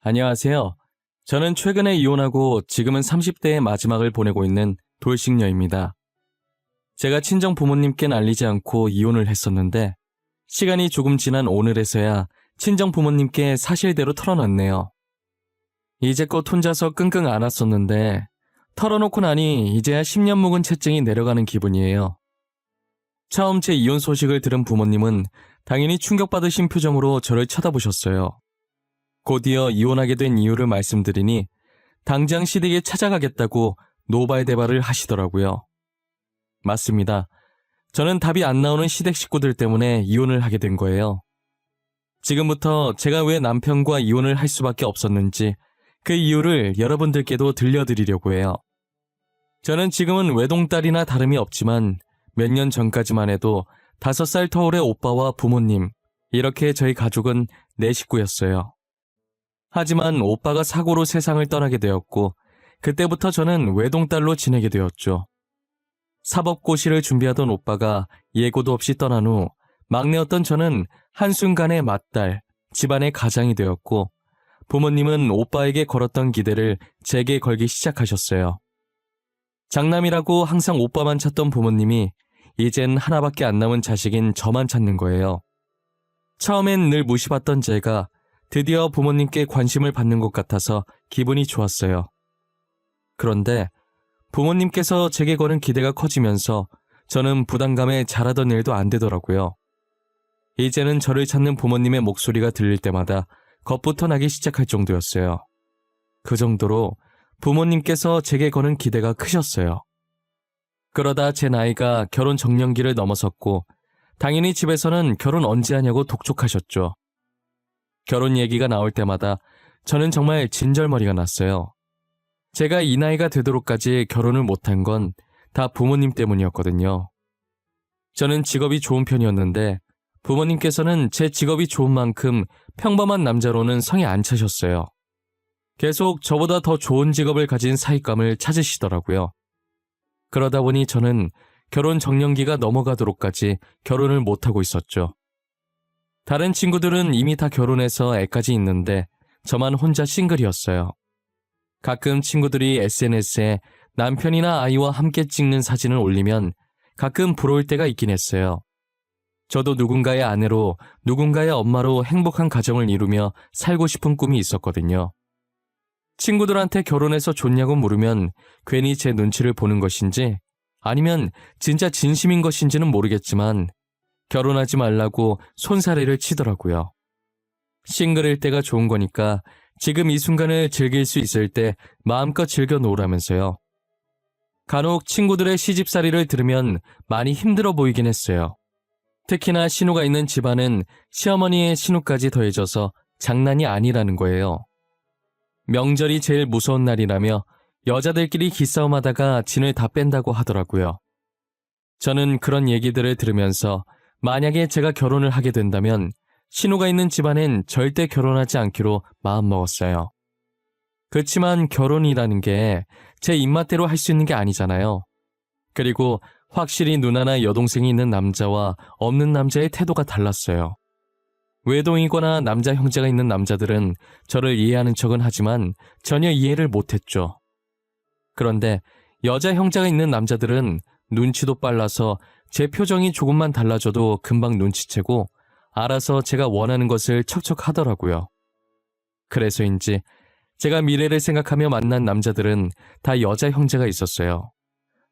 안녕하세요. 저는 최근에 이혼하고 지금은 30대의 마지막을 보내고 있는 돌싱녀입니다. 제가 친정 부모님께는 알리지 않고 이혼을 했었는데 시간이 조금 지난 오늘에서야 친정 부모님께 사실대로 털어놨네요. 이제껏 혼자서 끙끙 앓았었는데 털어놓고 나니 이제야 10년 묵은 채증이 내려가는 기분이에요. 처음 제 이혼 소식을 들은 부모님은 당연히 충격받으신 표정으로 저를 쳐다보셨어요. 곧이어 이혼하게 된 이유를 말씀드리니 당장 시댁에 찾아가겠다고 노발대발을 하시더라고요. 맞습니다. 저는 답이 안 나오는 시댁 식구들 때문에 이혼을 하게 된 거예요. 지금부터 제가 왜 남편과 이혼을 할 수밖에 없었는지 그 이유를 여러분들께도 들려드리려고 해요. 저는 지금은 외동딸이나 다름이 없지만 몇 년 전까지만 해도 5살 터울의 오빠와 부모님, 이렇게 저희 가족은 4식구였어요. 하지만 오빠가 사고로 세상을 떠나게 되었고 그때부터 저는 외동딸로 지내게 되었죠. 사법고시를 준비하던 오빠가 예고도 없이 떠난 후 막내였던 저는 한순간에 맏딸, 집안의 가장이 되었고 부모님은 오빠에게 걸었던 기대를 제게 걸기 시작하셨어요. 장남이라고 항상 오빠만 찾던 부모님이 이젠 하나밖에 안 남은 자식인 저만 찾는 거예요. 처음엔 늘 무시받던 제가 드디어 부모님께 관심을 받는 것 같아서 기분이 좋았어요. 그런데 부모님께서 제게 거는 기대가 커지면서 저는 부담감에 잘하던 일도 안 되더라고요. 이제는 저를 찾는 부모님의 목소리가 들릴 때마다 겁부터 나기 시작할 정도였어요. 그 정도로 부모님께서 제게 거는 기대가 크셨어요. 그러다 제 나이가 결혼 적령기를 넘어섰고 당연히 집에서는 결혼 언제 하냐고 독촉하셨죠. 결혼 얘기가 나올 때마다 저는 정말 진절머리가 났어요. 제가 이 나이가 되도록까지 결혼을 못한 건 다 부모님 때문이었거든요. 저는 직업이 좋은 편이었는데 부모님께서는 제 직업이 좋은 만큼 평범한 남자로는 성에 안 차셨어요. 계속 저보다 더 좋은 직업을 가진 사익감을 찾으시더라고요. 그러다 보니 저는 결혼 적령기가 넘어가도록까지 결혼을 못하고 있었죠. 다른 친구들은 이미 다 결혼해서 애까지 있는데 저만 혼자 싱글이었어요. 가끔 친구들이 SNS에 남편이나 아이와 함께 찍는 사진을 올리면 가끔 부러울 때가 있긴 했어요. 저도 누군가의 아내로 누군가의 엄마로 행복한 가정을 이루며 살고 싶은 꿈이 있었거든요. 친구들한테 결혼해서 좋냐고 물으면 괜히 제 눈치를 보는 것인지 아니면 진짜 진심인 것인지는 모르겠지만 결혼하지 말라고 손사래를 치더라고요. 싱글일 때가 좋은 거니까 지금 이 순간을 즐길 수 있을 때 마음껏 즐겨 놓으라면서요. 간혹 친구들의 시집살이를 들으면 많이 힘들어 보이긴 했어요. 특히나 신우가 있는 집안은 시어머니의 신우까지 더해져서 장난이 아니라는 거예요. 명절이 제일 무서운 날이라며 여자들끼리 기싸움하다가 진을 다 뺀다고 하더라고요. 저는 그런 얘기들을 들으면서 만약에 제가 결혼을 하게 된다면 신우가 있는 집안엔 절대 결혼하지 않기로 마음먹었어요. 그렇지만 결혼이라는 게 제 입맛대로 할 수 있는 게 아니잖아요. 그리고 확실히 누나나 여동생이 있는 남자와 없는 남자의 태도가 달랐어요. 외동이거나 남자 형제가 있는 남자들은 저를 이해하는 척은 하지만 전혀 이해를 못했죠. 그런데 여자 형제가 있는 남자들은 눈치도 빨라서 제 표정이 조금만 달라져도 금방 눈치채고 알아서 제가 원하는 것을 척척 하더라고요. 그래서인지 제가 미래를 생각하며 만난 남자들은 다 여자 형제가 있었어요.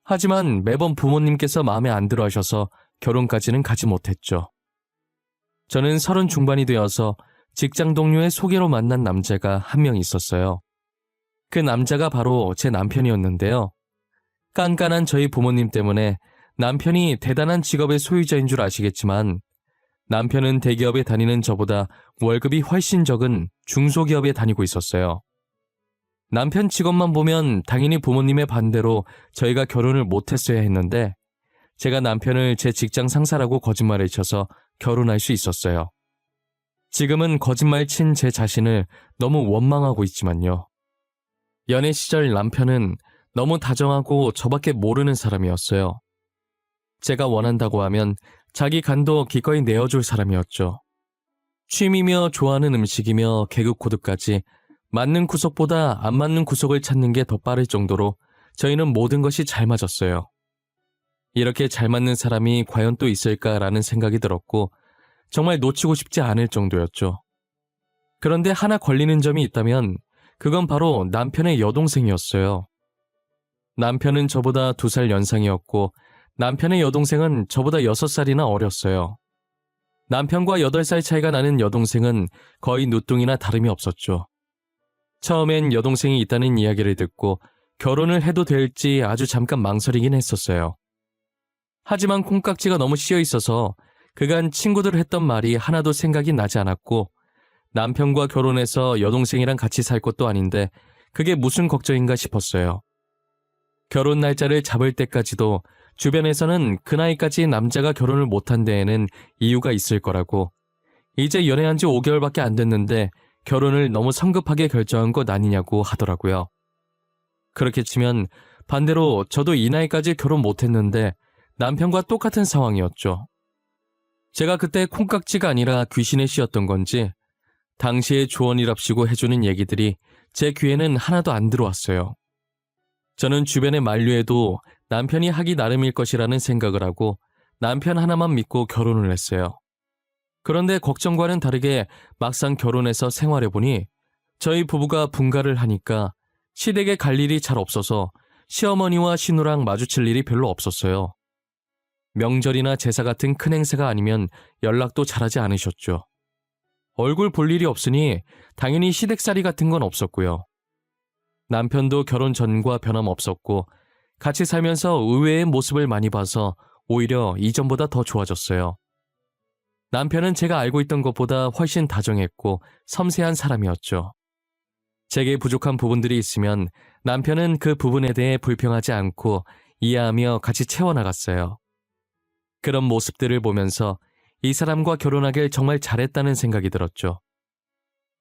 하지만 매번 부모님께서 마음에 안 들어 하셔서 결혼까지는 가지 못했죠. 저는 30 중반이 되어서 직장 동료의 소개로 만난 남자가 한 명 있었어요. 그 남자가 바로 제 남편이었는데요. 깐깐한 저희 부모님 때문에 남편이 대단한 직업의 소유자인 줄 아시겠지만 남편은 대기업에 다니는 저보다 월급이 훨씬 적은 중소기업에 다니고 있었어요. 남편 직업만 보면 당연히 부모님의 반대로 저희가 결혼을 못했어야 했는데 제가 남편을 제 직장 상사라고 거짓말을 쳐서 결혼할 수 있었어요. 지금은 거짓말 친 제 자신을 너무 원망하고 있지만요. 연애 시절 남편은 너무 다정하고 저밖에 모르는 사람이었어요. 제가 원한다고 하면 자기 간도 기꺼이 내어줄 사람이었죠. 취미며 좋아하는 음식이며 개그 코드까지 맞는 구석보다 안 맞는 구석을 찾는 게 더 빠를 정도로 저희는 모든 것이 잘 맞았어요. 이렇게 잘 맞는 사람이 과연 또 있을까라는 생각이 들었고 정말 놓치고 싶지 않을 정도였죠. 그런데 하나 걸리는 점이 있다면 그건 바로 남편의 여동생이었어요. 남편은 저보다 2살 연상이었고 남편의 여동생은 저보다 6살이나 어렸어요. 남편과 8살 차이가 나는 여동생은 거의 누뚱이나 다름이 없었죠. 처음엔 여동생이 있다는 이야기를 듣고 결혼을 해도 될지 아주 잠깐 망설이긴 했었어요. 하지만 콩깍지가 너무 씌어 있어서 그간 친구들 했던 말이 하나도 생각이 나지 않았고 남편과 결혼해서 여동생이랑 같이 살 것도 아닌데 그게 무슨 걱정인가 싶었어요. 결혼 날짜를 잡을 때까지도 주변에서는 그 나이까지 남자가 결혼을 못한 데에는 이유가 있을 거라고, 이제 연애한 지 5개월밖에 안 됐는데 결혼을 너무 성급하게 결정한 것 아니냐고 하더라고요. 그렇게 치면 반대로 저도 이 나이까지 결혼 못했는데 남편과 똑같은 상황이었죠. 제가 그때 콩깍지가 아니라 귀신의 씨였던 건지 당시의 조언이랍시고 해주는 얘기들이 제 귀에는 하나도 안 들어왔어요. 저는 주변의 만류에도 남편이 하기 나름일 것이라는 생각을 하고 남편 하나만 믿고 결혼을 했어요. 그런데 걱정과는 다르게 막상 결혼해서 생활해보니 저희 부부가 분가를 하니까 시댁에 갈 일이 잘 없어서 시어머니와 시누랑 마주칠 일이 별로 없었어요. 명절이나 제사 같은 큰 행사가 아니면 연락도 잘하지 않으셨죠. 얼굴 볼 일이 없으니 당연히 시댁살이 같은 건 없었고요. 남편도 결혼 전과 변함없었고 같이 살면서 의외의 모습을 많이 봐서 오히려 이전보다 더 좋아졌어요. 남편은 제가 알고 있던 것보다 훨씬 다정했고 섬세한 사람이었죠. 제게 부족한 부분들이 있으면 남편은 그 부분에 대해 불평하지 않고 이해하며 같이 채워나갔어요. 그런 모습들을 보면서 이 사람과 결혼하길 정말 잘했다는 생각이 들었죠.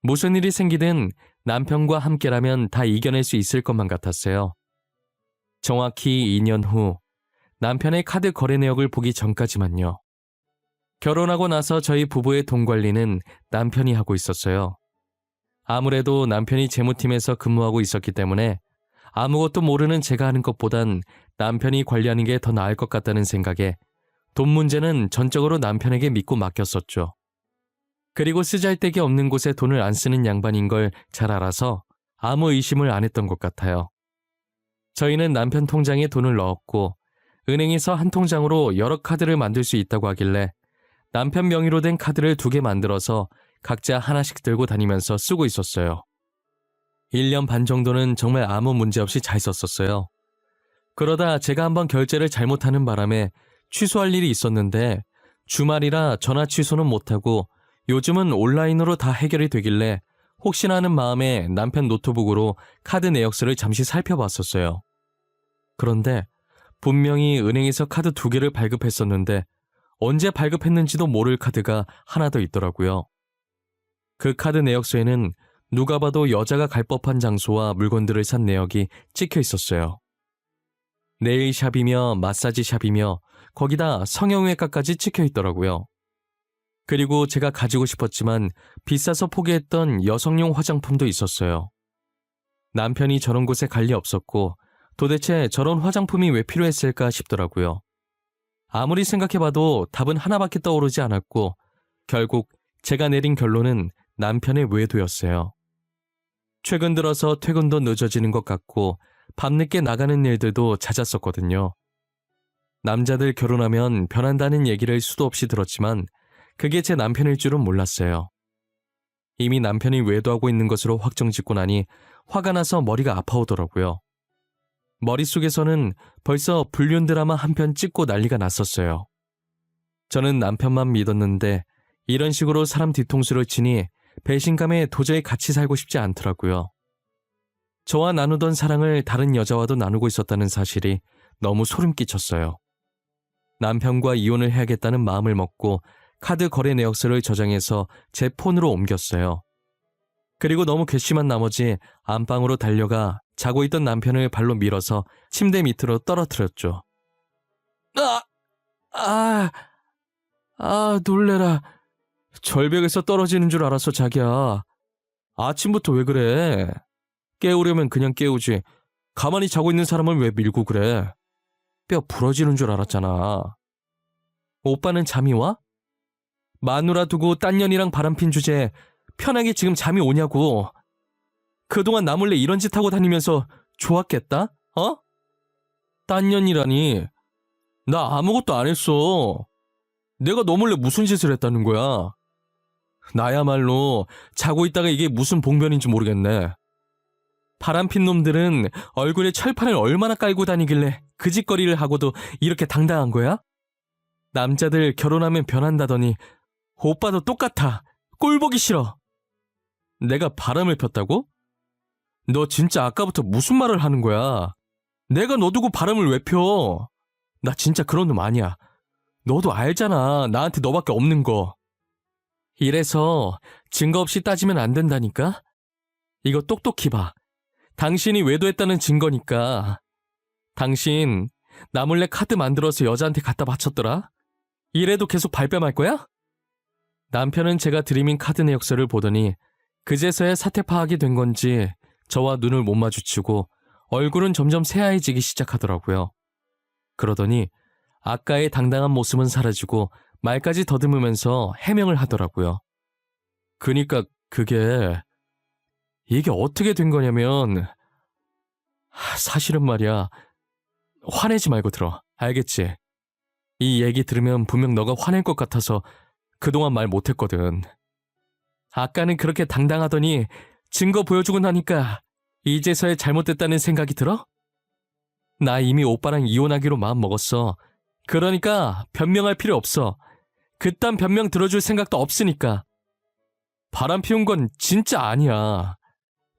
무슨 일이 생기든 남편과 함께라면 다 이겨낼 수 있을 것만 같았어요. 정확히 2년 후 남편의 카드 거래 내역을 보기 전까지만요. 결혼하고 나서 저희 부부의 돈 관리는 남편이 하고 있었어요. 아무래도 남편이 재무팀에서 근무하고 있었기 때문에 아무것도 모르는 제가 하는 것보단 남편이 관리하는 게 더 나을 것 같다는 생각에 돈 문제는 전적으로 남편에게 믿고 맡겼었죠. 그리고 쓰잘데기 없는 곳에 돈을 안 쓰는 양반인 걸 잘 알아서 아무 의심을 안 했던 것 같아요. 저희는 남편 통장에 돈을 넣었고 은행에서 한 통장으로 여러 카드를 만들 수 있다고 하길래 남편 명의로 된 카드를 2개 만들어서 각자 하나씩 들고 다니면서 쓰고 있었어요. 1년 반 정도는 정말 아무 문제 없이 잘 썼었어요. 그러다 제가 한번 결제를 잘못하는 바람에 취소할 일이 있었는데 주말이라 전화 취소는 못하고 요즘은 온라인으로 다 해결이 되길래 혹시나 하는 마음에 남편 노트북으로 카드 내역서를 잠시 살펴봤었어요. 그런데 분명히 은행에서 카드 2개를 발급했었는데 언제 발급했는지도 모를 카드가 하나 더 있더라고요. 그 카드 내역서에는 누가 봐도 여자가 갈 법한 장소와 물건들을 산 내역이 찍혀 있었어요. 네일샵이며 마사지샵이며 거기다 성형외과까지 찍혀 있더라고요. 그리고 제가 가지고 싶었지만 비싸서 포기했던 여성용 화장품도 있었어요. 남편이 저런 곳에 갈 리 없었고 도대체 저런 화장품이 왜 필요했을까 싶더라고요. 아무리 생각해봐도 답은 하나밖에 떠오르지 않았고 결국 제가 내린 결론은 남편의 외도였어요. 최근 들어서 퇴근도 늦어지는 것 같고 밤늦게 나가는 일들도 잦았었거든요. 남자들 결혼하면 변한다는 얘기를 수도 없이 들었지만 그게 제 남편일 줄은 몰랐어요. 이미 남편이 외도하고 있는 것으로 확정짓고 나니 화가 나서 머리가 아파오더라고요. 머릿속에서는 벌써 불륜 드라마 한 편 찍고 난리가 났었어요. 저는 남편만 믿었는데 이런 식으로 사람 뒤통수를 치니 배신감에 도저히 같이 살고 싶지 않더라고요. 저와 나누던 사랑을 다른 여자와도 나누고 있었다는 사실이 너무 소름 끼쳤어요. 남편과 이혼을 해야겠다는 마음을 먹고 카드 거래 내역서를 저장해서 제 폰으로 옮겼어요. 그리고 너무 괘씸한 나머지 안방으로 달려가 자고 있던 남편을 발로 밀어서 침대 밑으로 떨어뜨렸죠. 놀래라. 절벽에서 떨어지는 줄 알았어, 자기야. 아침부터 왜 그래? 깨우려면 그냥 깨우지. 가만히 자고 있는 사람은 왜 밀고 그래? 뼈 부러지는 줄 알았잖아. 오빠는 잠이 와? 마누라 두고 딴 년이랑 바람핀 주제에 편하게 지금 잠이 오냐고. 그동안 나 몰래 이런 짓 하고 다니면서 좋았겠다? 어? 딴 년이라니. 나 아무것도 안 했어. 내가 너 몰래 무슨 짓을 했다는 거야? 나야말로 자고 있다가 이게 무슨 봉변인지 모르겠네. 바람핀 놈들은 얼굴에 철판을 얼마나 깔고 다니길래 그 짓거리를 하고도 이렇게 당당한 거야? 남자들 결혼하면 변한다더니 오빠도 똑같아. 꼴 보기 싫어. 내가 바람을 폈다고? 너 진짜 아까부터 무슨 말을 하는 거야? 내가 너 두고 바람을 왜 펴? 나 진짜 그런 놈 아니야. 너도 알잖아. 나한테 너밖에 없는 거. 이래서 증거 없이 따지면 안 된다니까? 이거 똑똑히 봐. 당신이 외도했다는 증거니까. 당신 나 몰래 카드 만들어서 여자한테 갖다 바쳤더라? 이래도 계속 발뺌할 거야? 남편은 제가 드리민 카드 내역서를 보더니 그제서야 사태 파악이 된 건지 저와 눈을 못 마주치고 얼굴은 점점 새하얘지기 시작하더라고요. 그러더니 아까의 당당한 모습은 사라지고 말까지 더듬으면서 해명을 하더라고요. 그니까 이게 어떻게 된 거냐면 사실은 말이야. 화내지 말고 들어. 알겠지? 이 얘기 들으면 분명 너가 화낼 것 같아서 그동안 말 못했거든. 아까는 그렇게 당당하더니 증거 보여주고 나니까 이제서야 잘못됐다는 생각이 들어? 나 이미 오빠랑 이혼하기로 마음 먹었어. 그러니까 변명할 필요 없어. 그딴 변명 들어줄 생각도 없으니까. 바람 피운 건 진짜 아니야.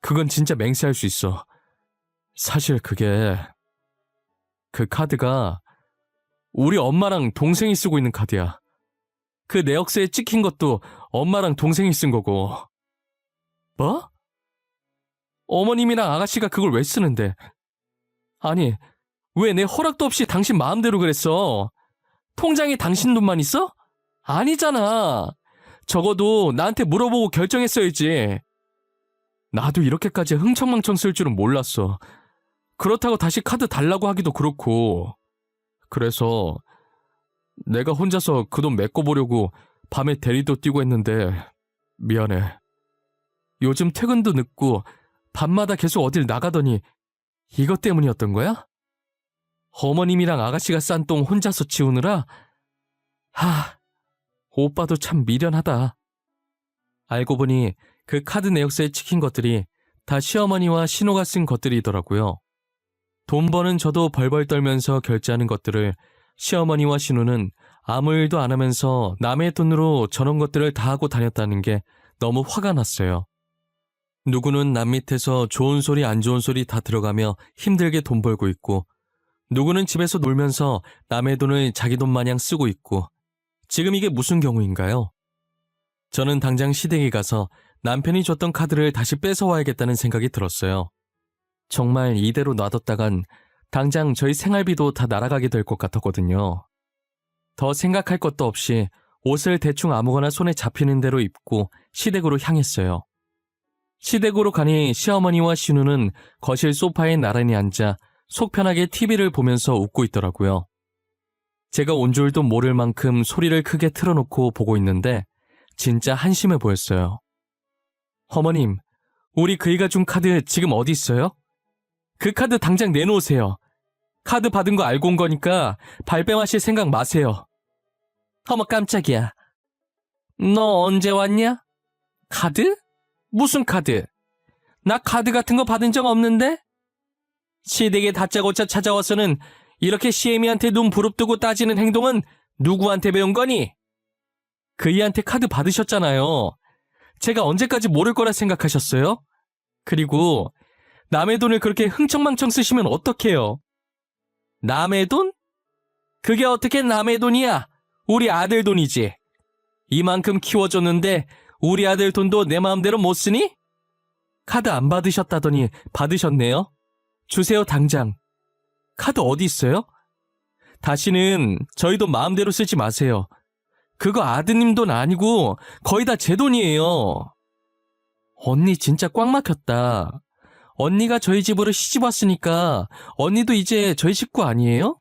그건 진짜 맹세할 수 있어. 사실 그 카드가 우리 엄마랑 동생이 쓰고 있는 카드야. 그 내역서에 찍힌 것도 엄마랑 동생이 쓴 거고. 뭐? 어머님이랑 아가씨가 그걸 왜 쓰는데? 아니, 왜 내 허락도 없이 당신 마음대로 그랬어? 통장에 당신 돈만 있어? 아니잖아. 적어도 나한테 물어보고 결정했어야지. 나도 이렇게까지 흥청망청 쓸 줄은 몰랐어. 그렇다고 다시 카드 달라고 하기도 그렇고. 그래서 내가 혼자서 그 돈 메꿔보려고 밤에 대리도 뛰고 했는데 미안해. 요즘 퇴근도 늦고 밤마다 계속 어딜 나가더니 이것 때문이었던 거야? 어머님이랑 아가씨가 싼 똥 혼자서 치우느라? 오빠도 참 미련하다. 알고 보니 그 카드 내역서에 찍힌 것들이 다 시어머니와 신호가 쓴 것들이더라고요. 돈 버는 저도 벌벌 떨면서 결제하는 것들을 시어머니와 신호는 아무 일도 안 하면서 남의 돈으로 저런 것들을 다 하고 다녔다는 게 너무 화가 났어요. 누구는 남 밑에서 좋은 소리 안 좋은 소리 다 들어가며 힘들게 돈 벌고 있고, 누구는 집에서 놀면서 남의 돈을 자기 돈 마냥 쓰고 있고, 지금 이게 무슨 경우인가요? 저는 당장 시댁에 가서 남편이 줬던 카드를 다시 뺏어와야겠다는 생각이 들었어요. 정말 이대로 놔뒀다간 당장 저희 생활비도 다 날아가게 될 것 같았거든요. 더 생각할 것도 없이 옷을 대충 아무거나 손에 잡히는 대로 입고 시댁으로 향했어요. 시댁으로 가니 시어머니와 신우는 거실 소파에 나란히 앉아 속 편하게 TV를 보면서 웃고 있더라고요. 제가 온 줄도 모를 만큼 소리를 크게 틀어놓고 보고 있는데 진짜 한심해 보였어요. 어머님, 우리 그이가 준 카드 지금 어디 있어요? 그 카드 당장 내놓으세요. 카드 받은 거 알고 온 거니까 발뺌하실 생각 마세요. 어머 깜짝이야. 너 언제 왔냐? 카드? 무슨 카드? 나 카드 같은 거 받은 적 없는데? 시댁에 다짜고짜 찾아와서는 이렇게 시애미한테 눈 부릅뜨고 따지는 행동은 누구한테 배운 거니? 그이한테 카드 받으셨잖아요. 제가 언제까지 모를 거라 생각하셨어요? 그리고 남의 돈을 그렇게 흥청망청 쓰시면 어떡해요? 남의 돈? 그게 어떻게 남의 돈이야? 우리 아들 돈이지. 이만큼 키워줬는데 우리 아들 돈도 내 마음대로 못 쓰니? 카드 안 받으셨다더니 받으셨네요. 주세요 당장. 카드 어디 있어요? 다시는 저희 돈 마음대로 쓰지 마세요. 그거 아드님 돈 아니고 거의 다 제 돈이에요. 언니 진짜 꽉 막혔다. 언니가 저희 집으로 시집 왔으니까 언니도 이제 저희 식구 아니에요?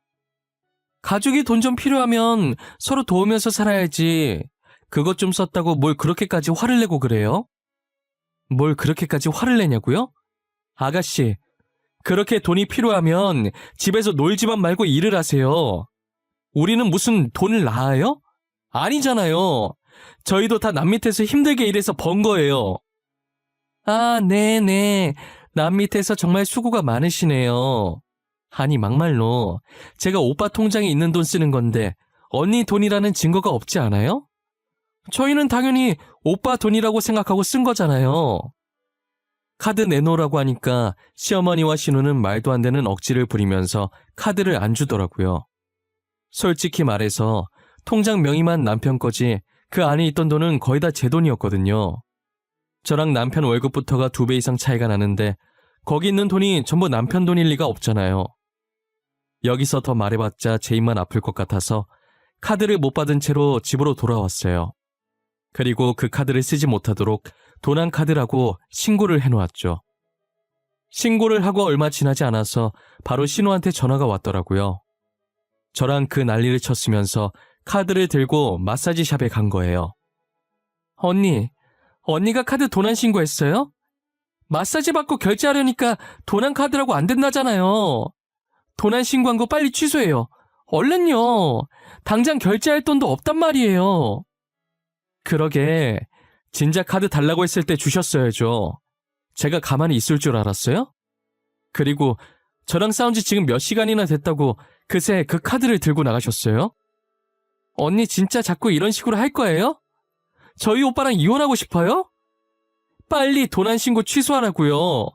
가족이 돈 좀 필요하면 서로 도우면서 살아야지. 그것 좀 썼다고 뭘 그렇게까지 화를 내고 그래요? 뭘 그렇게까지 화를 내냐고요? 아가씨, 그렇게 돈이 필요하면 집에서 놀지만 말고 일을 하세요. 우리는 무슨 돈을 낳아요? 아니잖아요. 저희도 다 남 밑에서 힘들게 일해서 번 거예요. 아, 네네. 남 밑에서 정말 수고가 많으시네요. 아니, 막말로 제가 오빠 통장에 있는 돈 쓰는 건데 언니 돈이라는 증거가 없지 않아요? 저희는 당연히 오빠 돈이라고 생각하고 쓴 거잖아요. 카드 내놓으라고 하니까 시어머니와 신우는 말도 안 되는 억지를 부리면서 카드를 안 주더라고요. 솔직히 말해서 통장 명의만 남편 거지 그 안에 있던 돈은 거의 다 제 돈이었거든요. 저랑 남편 월급부터가 2배 이상 차이가 나는데 거기 있는 돈이 전부 남편 돈일 리가 없잖아요. 여기서 더 말해봤자 제 입만 아플 것 같아서 카드를 못 받은 채로 집으로 돌아왔어요. 그리고 그 카드를 쓰지 못하도록 도난 카드라고 신고를 해놓았죠. 신고를 하고 얼마 지나지 않아서 바로 신우한테 전화가 왔더라고요. 저랑 그 난리를 쳤으면서 카드를 들고 마사지샵에 간 거예요. 언니가 카드 도난 신고했어요? 마사지 받고 결제하려니까 도난 카드라고 안 된다잖아요. 도난 신고한 거 빨리 취소해요. 얼른요. 당장 결제할 돈도 없단 말이에요. 그러게, 진작 카드 달라고 했을 때 주셨어야죠. 제가 가만히 있을 줄 알았어요? 그리고 저랑 싸운 지 지금 몇 시간이나 됐다고 그새 그 카드를 들고 나가셨어요? 언니 진짜 자꾸 이런 식으로 할 거예요? 저희 오빠랑 이혼하고 싶어요? 빨리 도난 신고 취소하라고요.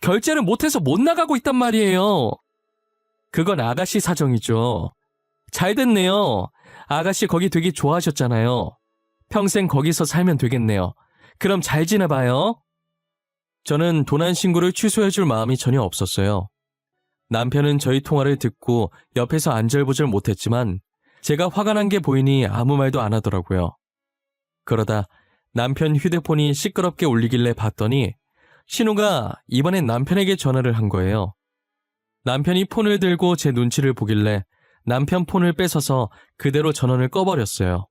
결제를 못해서 못 나가고 있단 말이에요. 그건 아가씨 사정이죠. 잘 됐네요. 아가씨 거기 되게 좋아하셨잖아요. 평생 거기서 살면 되겠네요. 그럼 잘 지내봐요. 저는 도난 신고를 취소해줄 마음이 전혀 없었어요. 남편은 저희 통화를 듣고 옆에서 안절부절 못했지만 제가 화가 난 게 보이니 아무 말도 안 하더라고요. 그러다 남편 휴대폰이 시끄럽게 울리길래 봤더니 신우가 이번엔 남편에게 전화를 한 거예요. 남편이 폰을 들고 제 눈치를 보길래 남편 폰을 뺏어서 그대로 전원을 꺼버렸어요.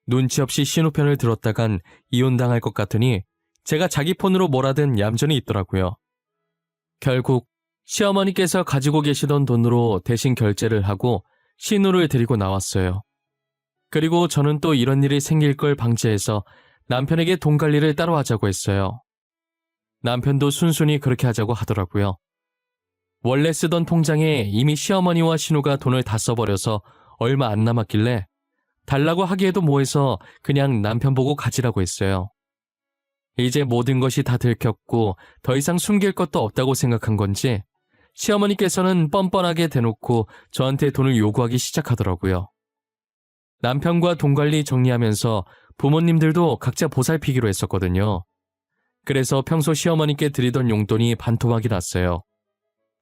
눈치 없이 신우 편을 들었다간 이혼당할 것 같으니 제가 자기 폰으로 뭐라든 얌전히 있더라고요. 결국 시어머니께서 가지고 계시던 돈으로 대신 결제를 하고 신우를 데리고 나왔어요. 그리고 저는 또 이런 일이 생길 걸 방지해서 남편에게 돈 관리를 따로 하자고 했어요. 남편도 순순히 그렇게 하자고 하더라고요. 원래 쓰던 통장에 이미 시어머니와 신우가 돈을 다 써버려서 얼마 안 남았길래 달라고 하기에도 뭐해서 그냥 남편 보고 가지라고 했어요. 이제 모든 것이 다 들켰고 더 이상 숨길 것도 없다고 생각한 건지 시어머니께서는 뻔뻔하게 대놓고 저한테 돈을 요구하기 시작하더라고요. 남편과 돈 관리 정리하면서 부모님들도 각자 보살피기로 했었거든요. 그래서 평소 시어머니께 드리던 용돈이 반토막이 났어요.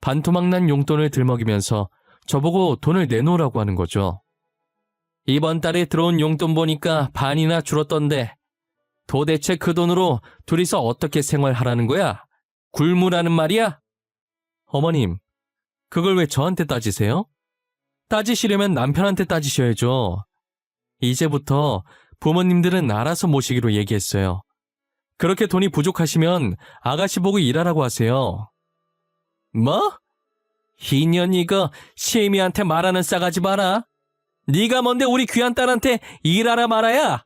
반토막 난 용돈을 들먹이면서 저보고 돈을 내놓으라고 하는 거죠. 이번 달에 들어온 용돈 보니까 반이나 줄었던데 도대체 그 돈으로 둘이서 어떻게 생활하라는 거야? 굶으라는 말이야? 어머님, 그걸 왜 저한테 따지세요? 따지시려면 남편한테 따지셔야죠. 이제부터 부모님들은 알아서 모시기로 얘기했어요. 그렇게 돈이 부족하시면 아가씨 보고 일하라고 하세요. 뭐? 이년이가 시애미한테 말하는 싸가지 마라. 네가 뭔데 우리 귀한 딸한테 일하라 말아야?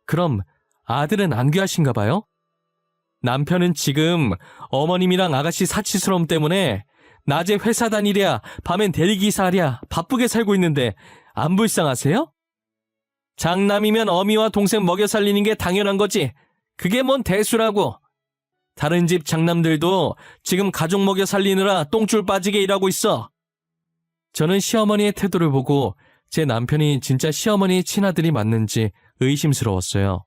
그럼 아들은 안 귀하신가 봐요? 남편은 지금 어머님이랑 아가씨 사치스러움 때문에 낮에 회사 다니랴 밤엔 대리기사 하랴 바쁘게 살고 있는데 안 불쌍하세요? 장남이면 어미와 동생 먹여 살리는 게 당연한 거지. 그게 뭔 대수라고. 다른 집 장남들도 지금 가족 먹여 살리느라 똥줄 빠지게 일하고 있어. 저는 시어머니의 태도를 보고 제 남편이 진짜 시어머니의 친아들이 맞는지 의심스러웠어요.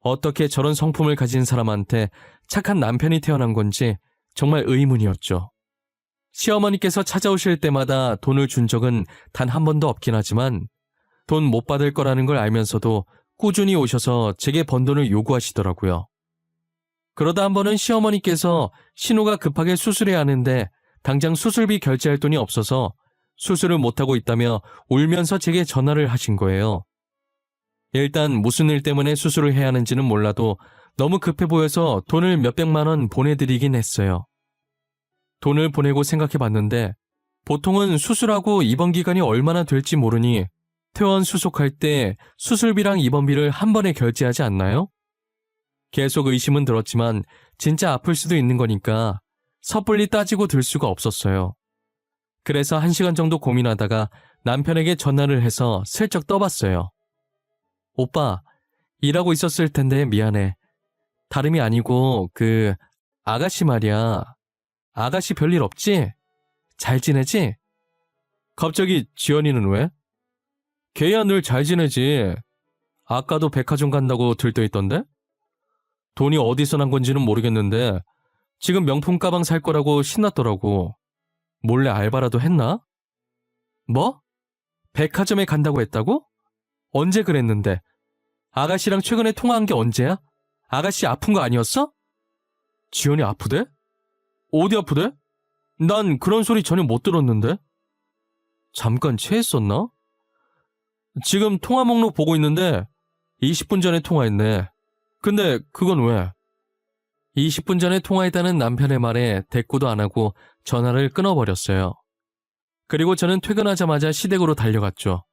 어떻게 저런 성품을 가진 사람한테 착한 남편이 태어난 건지 정말 의문이었죠. 시어머니께서 찾아오실 때마다 돈을 준 적은 단 한 번도 없긴 하지만 돈 못 받을 거라는 걸 알면서도 꾸준히 오셔서 제게 번 돈을 요구하시더라고요. 그러다 한 번은 시어머니께서 신우가 급하게 수술해야 하는데 당장 수술비 결제할 돈이 없어서 수술을 못하고 있다며 울면서 제게 전화를 하신 거예요. 일단 무슨 일 때문에 수술을 해야 하는지는 몰라도 너무 급해 보여서 돈을 몇백만 원 보내드리긴 했어요. 돈을 보내고 생각해봤는데 보통은 수술하고 입원 기간이 얼마나 될지 모르니 퇴원 수속할 때 수술비랑 입원비를 한 번에 결제하지 않나요? 계속 의심은 들었지만 진짜 아플 수도 있는 거니까 섣불리 따지고 들 수가 없었어요. 그래서 1시간 정도 고민하다가 남편에게 전화를 해서 슬쩍 떠봤어요. 오빠, 일하고 있었을 텐데 미안해. 다름이 아니고 아가씨 말이야. 아가씨 별일 없지? 잘 지내지? 갑자기 지연이는 왜? 걔야 늘 잘 지내지. 아까도 백화점 간다고 들떠있던데? 돈이 어디서 난 건지는 모르겠는데 지금 명품 가방 살 거라고 신났더라고. 몰래 알바라도 했나? 뭐? 백화점에 간다고 했다고? 언제 그랬는데? 아가씨랑 최근에 통화한 게 언제야? 아가씨 아픈 거 아니었어? 지연이 아프대? 어디 아프대? 난 그런 소리 전혀 못 들었는데. 잠깐 체했었나? 지금 통화 목록 보고 있는데 20분 전에 통화했네. 근데 그건 왜? 20분 전에 통화했다는 남편의 말에 대꾸도 안 하고 전화를 끊어버렸어요. 그리고 저는 퇴근하자마자 시댁으로 달려갔죠.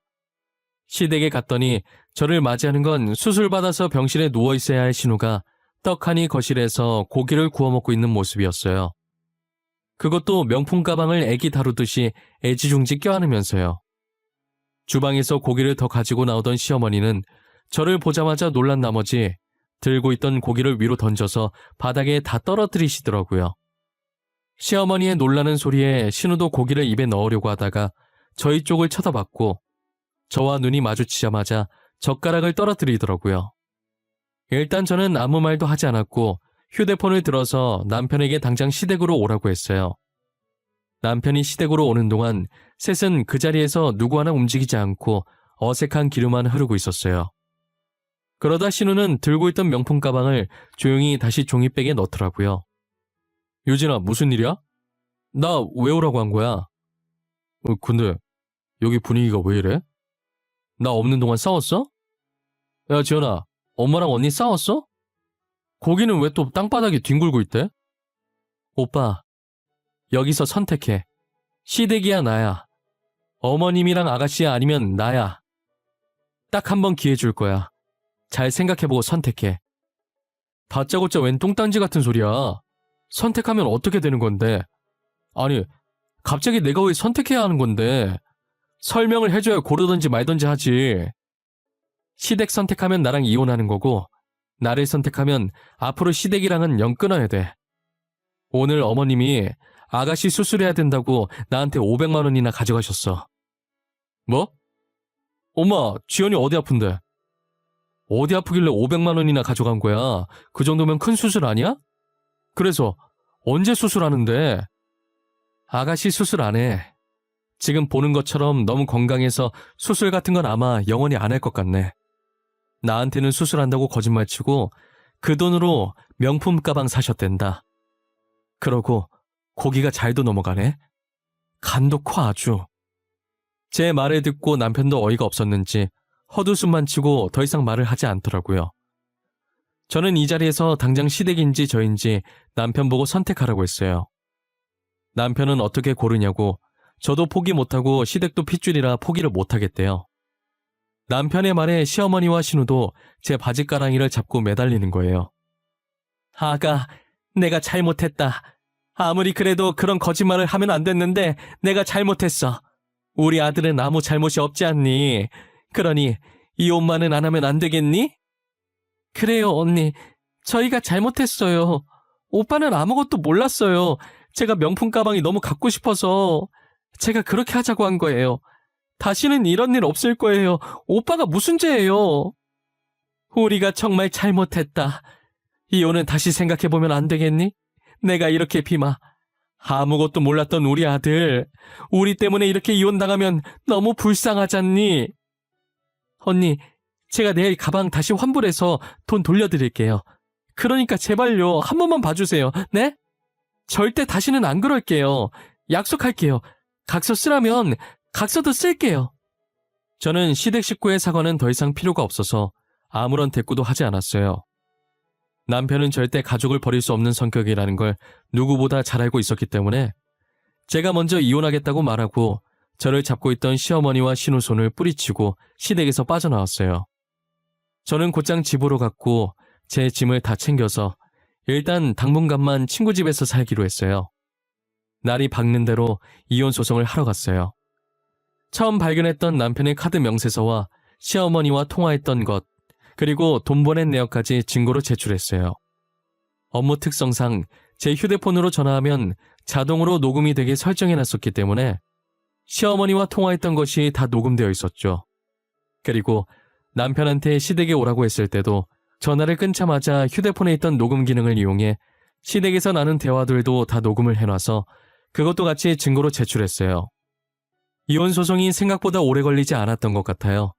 시댁에 갔더니 저를 맞이하는 건 수술받아서 병실에 누워있어야 할 신우가 떡하니 거실에서 고기를 구워 먹고 있는 모습이었어요. 그것도 명품 가방을 애기 다루듯이 애지중지 껴안으면서요. 주방에서 고기를 더 가지고 나오던 시어머니는 저를 보자마자 놀란 나머지 들고 있던 고기를 위로 던져서 바닥에 다 떨어뜨리시더라고요. 시어머니의 놀라는 소리에 신우도 고기를 입에 넣으려고 하다가 저희 쪽을 쳐다봤고 저와 눈이 마주치자마자 젓가락을 떨어뜨리더라고요. 일단 저는 아무 말도 하지 않았고 휴대폰을 들어서 남편에게 당장 시댁으로 오라고 했어요. 남편이 시댁으로 오는 동안 셋은 그 자리에서 누구 하나 움직이지 않고 어색한 기류만 흐르고 있었어요. 그러다 신우는 들고 있던 명품 가방을 조용히 다시 종이백에 넣더라고요. 유진아, 무슨 일이야? 나 왜 오라고 한 거야? 근데 여기 분위기가 왜 이래? 나 없는 동안 싸웠어? 야, 지연아, 엄마랑 언니 싸웠어? 거기는 왜 또 땅바닥에 뒹굴고 있대? 오빠, 여기서 선택해. 시댁이야, 나야. 어머님이랑 아가씨야, 아니면 나야. 딱 한 번 기회 줄 거야. 잘 생각해보고 선택해. 다짜고짜 웬 똥딴지 같은 소리야. 선택하면 어떻게 되는 건데? 아니, 갑자기 내가 왜 선택해야 하는 건데? 설명을 해줘야 고르던지 말던지 하지. 시댁 선택하면 나랑 이혼하는 거고 나를 선택하면 앞으로 시댁이랑은 영 끊어야 돼. 오늘 어머님이 아가씨 수술해야 된다고 나한테 500만 원이나 가져가셨어. 뭐? 엄마, 지연이 어디 아픈데? 어디 아프길래 500만 원이나 가져간 거야? 그 정도면 큰 수술 아니야? 그래서 언제 수술하는데? 아가씨 수술 안 해. 지금 보는 것처럼 너무 건강해서 수술 같은 건 아마 영원히 안 할 것 같네. 나한테는 수술한다고 거짓말치고 그 돈으로 명품 가방 사셨댄다. 그러고 고기가 잘도 넘어가네. 간도 커 아주. 제 말을 듣고 남편도 어이가 없었는지 헛웃음만 치고 더 이상 말을 하지 않더라고요. 저는 이 자리에서 당장 시댁인지 저인지 남편 보고 선택하라고 했어요. 남편은 어떻게 고르냐고 저도 포기 못하고 시댁도 핏줄이라 포기를 못하겠대요. 남편의 말에 시어머니와 신우도 제 바지가랑이를 잡고 매달리는 거예요. 아가, 내가 잘못했다. 아무리 그래도 그런 거짓말을 하면 안 됐는데 내가 잘못했어. 우리 아들은 아무 잘못이 없지 않니? 그러니 이혼만은 안 하면 안 되겠니? 그래요, 언니. 저희가 잘못했어요. 오빠는 아무것도 몰랐어요. 제가 명품 가방이 너무 갖고 싶어서 제가 그렇게 하자고 한 거예요. 다시는 이런 일 없을 거예요. 오빠가 무슨 죄예요? 우리가 정말 잘못했다. 이혼은 다시 생각해보면 안 되겠니? 내가 이렇게 비마. 아무것도 몰랐던 우리 아들. 우리 때문에 이렇게 이혼당하면 너무 불쌍하잖니? 언니, 제가 내일 가방 다시 환불해서 돈 돌려드릴게요. 그러니까 제발요. 한 번만 봐주세요. 네? 절대 다시는 안 그럴게요. 약속할게요. 각서 쓰라면 각서도 쓸게요. 저는 시댁 식구의 사과는 더 이상 필요가 없어서 아무런 대꾸도 하지 않았어요. 남편은 절대 가족을 버릴 수 없는 성격이라는 걸 누구보다 잘 알고 있었기 때문에 제가 먼저 이혼하겠다고 말하고 저를 잡고 있던 시어머니와 신우손을 뿌리치고 시댁에서 빠져나왔어요. 저는 곧장 집으로 갔고 제 짐을 다 챙겨서 일단 당분간만 친구 집에서 살기로 했어요. 날이 밝는 대로 이혼 소송을 하러 갔어요. 처음 발견했던 남편의 카드 명세서와 시어머니와 통화했던 것, 그리고 돈 보낸 내역까지 증거로 제출했어요. 업무 특성상 제 휴대폰으로 전화하면 자동으로 녹음이 되게 설정해놨었기 때문에 시어머니와 통화했던 것이 다 녹음되어 있었죠. 그리고 남편한테 시댁에 오라고 했을 때도 전화를 끊자마자 휴대폰에 있던 녹음 기능을 이용해 시댁에서 나눈 대화들도 다 녹음을 해놔서 그것도 같이 증거로 제출했어요. 이혼 소송이 생각보다 오래 걸리지 않았던 것 같아요.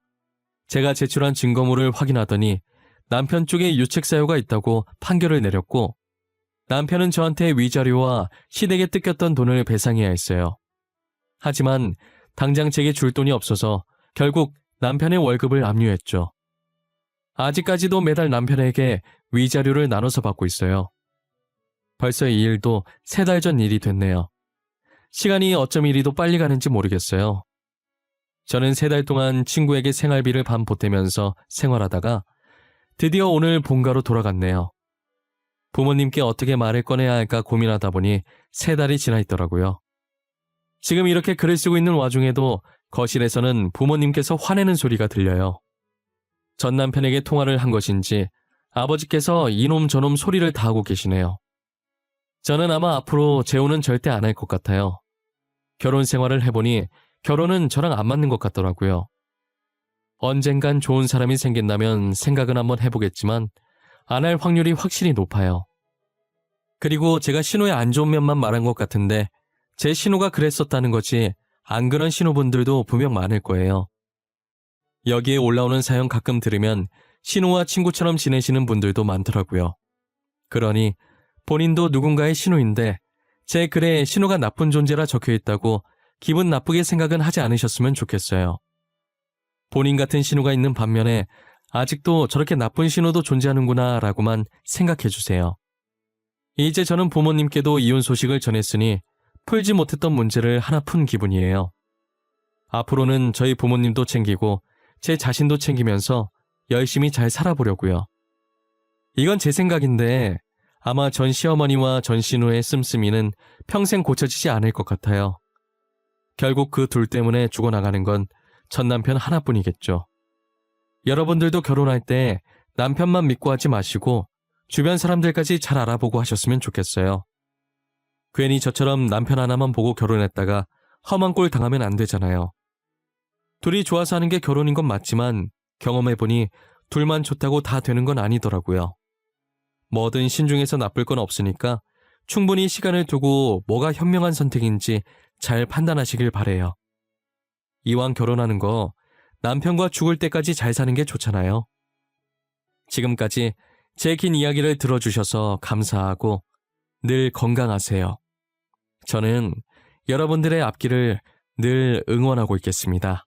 제가 제출한 증거물을 확인하더니 남편 쪽에 유책 사유가 있다고 판결을 내렸고 남편은 저한테 위자료와 시댁에 뜯겼던 돈을 배상해야 했어요. 하지만 당장 제게 줄 돈이 없어서 결국 남편의 월급을 압류했죠. 아직까지도 매달 남편에게 위자료를 나눠서 받고 있어요. 벌써 이 일도 3달 전 일이 됐네요. 시간이 어쩜 이리도 빨리 가는지 모르겠어요. 저는 3달 동안 친구에게 생활비를 반 보태면서 생활하다가 드디어 오늘 본가로 돌아갔네요. 부모님께 어떻게 말을 꺼내야 할까 고민하다 보니 3달이 지나 있더라고요. 지금 이렇게 글을 쓰고 있는 와중에도 거실에서는 부모님께서 화내는 소리가 들려요. 전 남편에게 통화를 한 것인지 아버지께서 이놈 저놈 소리를 다 하고 계시네요. 저는 아마 앞으로 재혼은 절대 안 할 것 같아요. 결혼 생활을 해보니 결혼은 저랑 안 맞는 것 같더라고요. 언젠간 좋은 사람이 생긴다면 생각은 한번 해보겠지만 안 할 확률이 확실히 높아요. 그리고 제가 신우의 안 좋은 면만 말한 것 같은데 제 신우가 그랬었다는 거지 안 그런 신우분들도 분명 많을 거예요. 여기에 올라오는 사연 가끔 들으면 신우와 친구처럼 지내시는 분들도 많더라고요. 그러니 본인도 누군가의 신우인데 제 글에 신우가 나쁜 존재라 적혀있다고 기분 나쁘게 생각은 하지 않으셨으면 좋겠어요. 본인 같은 신우가 있는 반면에 아직도 저렇게 나쁜 신우도 존재하는구나 라고만 생각해주세요. 이제 저는 부모님께도 이혼 소식을 전했으니 풀지 못했던 문제를 하나 푼 기분이에요. 앞으로는 저희 부모님도 챙기고 제 자신도 챙기면서 열심히 잘 살아보려고요. 이건 제 생각인데 아마 전 시어머니와 전 신우의 씀씀이는 평생 고쳐지지 않을 것 같아요. 결국 그 둘 때문에 죽어나가는 건 전 남편 하나뿐이겠죠. 여러분들도 결혼할 때 남편만 믿고 하지 마시고 주변 사람들까지 잘 알아보고 하셨으면 좋겠어요. 괜히 저처럼 남편 하나만 보고 결혼했다가 험한 꼴 당하면 안 되잖아요. 둘이 좋아서 하는 게 결혼인 건 맞지만 경험해보니 둘만 좋다고 다 되는 건 아니더라고요. 뭐든 신중해서 나쁠 건 없으니까 충분히 시간을 두고 뭐가 현명한 선택인지 잘 판단하시길 바래요. 이왕 결혼하는 거 남편과 죽을 때까지 잘 사는 게 좋잖아요. 지금까지 제 긴 이야기를 들어주셔서 감사하고 늘 건강하세요. 저는 여러분들의 앞길을 늘 응원하고 있겠습니다.